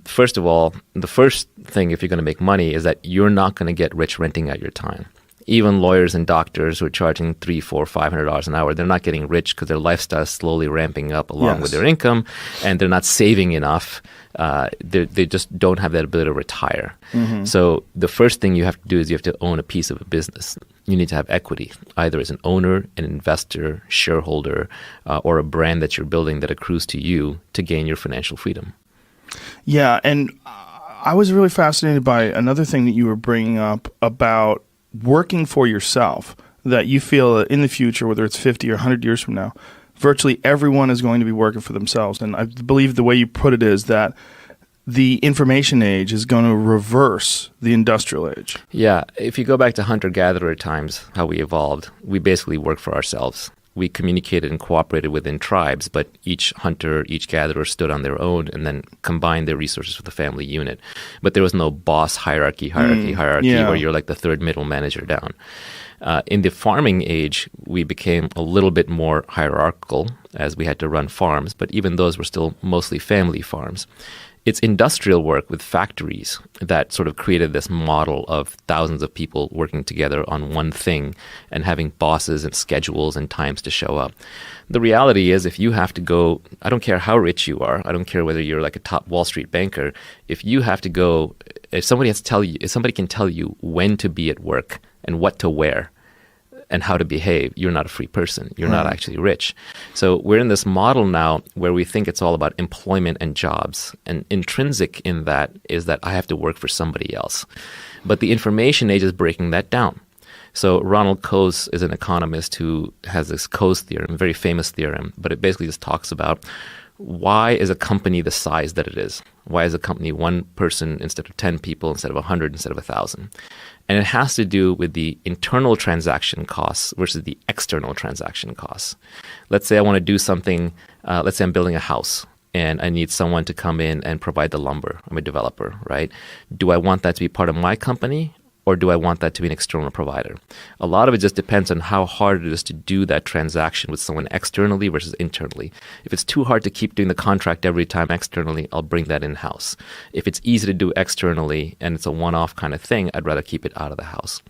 First of all, the first thing if you're going to make money is that you're not going to get rich renting out your time. Even lawyers and doctors who are charging $300, $400, $500 an hour, they're not getting rich because their lifestyle is slowly ramping up along with their income, and they're not saving enough. They just don't have that ability to retire. So the first thing you have to do is you have to own a piece of a business. You need to have equity, either as an owner, an investor, shareholder, or a brand that you're building that accrues to you to gain your financial freedom. Yeah, and I was really fascinated by another thing that you were bringing up about working for yourself, that you feel that in the future, whether it's 50 or 100 years from now, virtually everyone is going to be working for themselves. And I believe the way you put it is that the information age is going to reverse the industrial age. Yeah, if you go back to hunter-gatherer times, how we evolved, we basically worked for ourselves. We communicated and cooperated within tribes, but each hunter, each gatherer stood on their own and then combined their resources with the family unit. But there was no boss hierarchy where you're like the third middle manager down. In the farming age, we became a little bit more hierarchical as we had to run farms, but even those were still mostly family farms. It's industrial work with factories that sort of created this model of thousands of people working together on one thing and having bosses and schedules and times to show up. The reality is if you have to go, I don't care how rich you are, I don't care whether you're like a top Wall Street banker, if you have to go, if somebody can tell you when to be at work and what to wear, and how to behave, you're not a free person. You're not actually rich. So we're in this model now where we think it's all about employment and jobs. And intrinsic in that is that I have to work for somebody else. But the information age is breaking that down. So Ronald Coase is an economist who has this Coase theorem, a very famous theorem, but it basically just talks about why is a company the size that it is? Why is a company one person instead of 10 people, instead of 100, instead of 1,000? And it has to do with the internal transaction costs versus the external transaction costs. Let's say I want to do something, let's say I'm building a house and I need someone to come in and provide the lumber. I'm a developer, right? Do I want that to be part of my company? Or do I want that to be an external provider? A lot of it just depends on how hard it is to do that transaction with someone externally versus internally. If it's too hard to keep doing the contract every time externally, I'll bring that in-house. If it's easy to do externally and it's a one-off kind of thing, I'd rather keep it out of the house.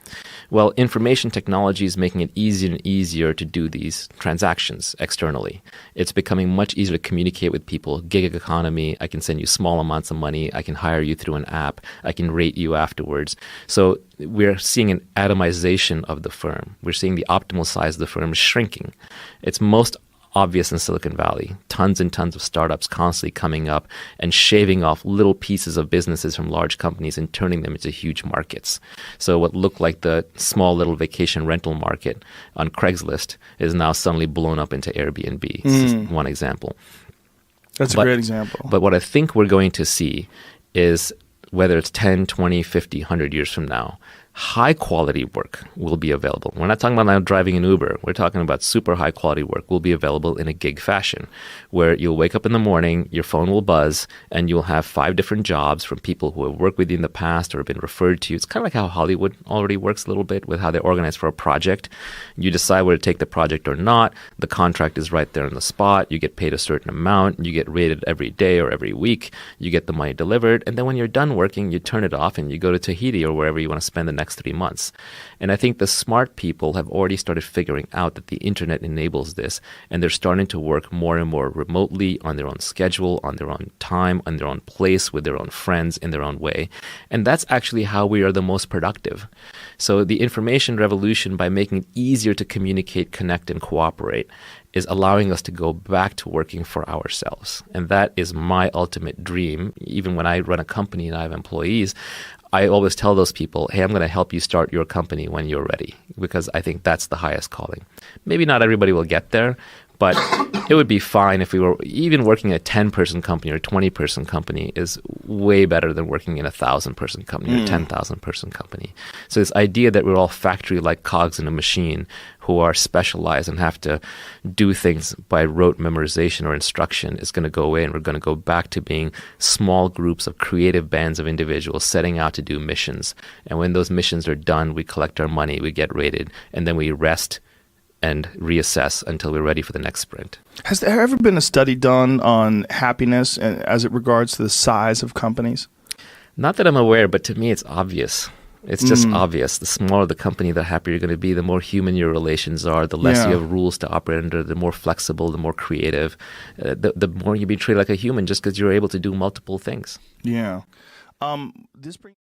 Well, information technology is making it easier and easier to do these transactions externally. It's becoming much easier to communicate with people. Gig economy, I can send you small amounts of money. I can hire you through an app. I can rate you afterwards. So we're seeing an atomization of the firm. We're seeing the optimal size of the firm shrinking. It's most obvious in Silicon Valley. Tons and tons of startups constantly coming up and shaving off little pieces of businesses from large companies and turning them into huge markets. So what looked like the small little vacation rental market on Craigslist is now suddenly blown up into Airbnb. It's just one example. That's a great example. But what I think we're going to see is whether it's 10, 20, 50, 100 years from now, high quality work will be available. We're not talking about now driving an Uber. We're talking about super high quality work will be available in a gig fashion where you'll wake up in the morning, your phone will buzz, and you'll have 5 different jobs from people who have worked with you in the past or have been referred to you. It's kind of like how Hollywood already works a little bit with how they organize for a project. You decide whether to take the project or not. The contract is right there on the spot. You get paid a certain amount. You get rated every day or every week. You get the money delivered. And then when you're done working, you turn it off and you go to Tahiti or wherever you want to spend the next 3 months. And I think the smart people have already started figuring out that the internet enables this, and they're starting to work more and more remotely on their own schedule, on their own time, on their own place, with their own friends, in their own way. And that's actually how we are the most productive. So the information revolution, by making it easier to communicate, connect, and cooperate, is allowing us to go back to working for ourselves. And that is my ultimate dream. Even when I run a company and I have employees, I always tell those people, hey, I'm going to help you start your company when you're ready, because I think that's the highest calling. Maybe not everybody will get there, but it would be fine if we were even working a 10-person company or a 20-person company is way better than working in a 1,000-person company or a 10,000-person company. So this idea that we're all factory-like cogs in a machine who are specialized and have to do things by rote memorization or instruction is going to go away, and we're going to go back to being small groups of creative bands of individuals setting out to do missions. And when those missions are done, we collect our money, we get rated, and then we rest and reassess until we're ready for the next sprint. Has there ever been a study done on happiness as it regards to the size of companies? Not that I'm aware, but to me it's obvious. It's just obvious. The smaller the company, the happier you're going to be, the more human your relations are, the less you have rules to operate under, the more flexible, the more creative, the more you be treated like a human just because you're able to do multiple things. Yeah. This brings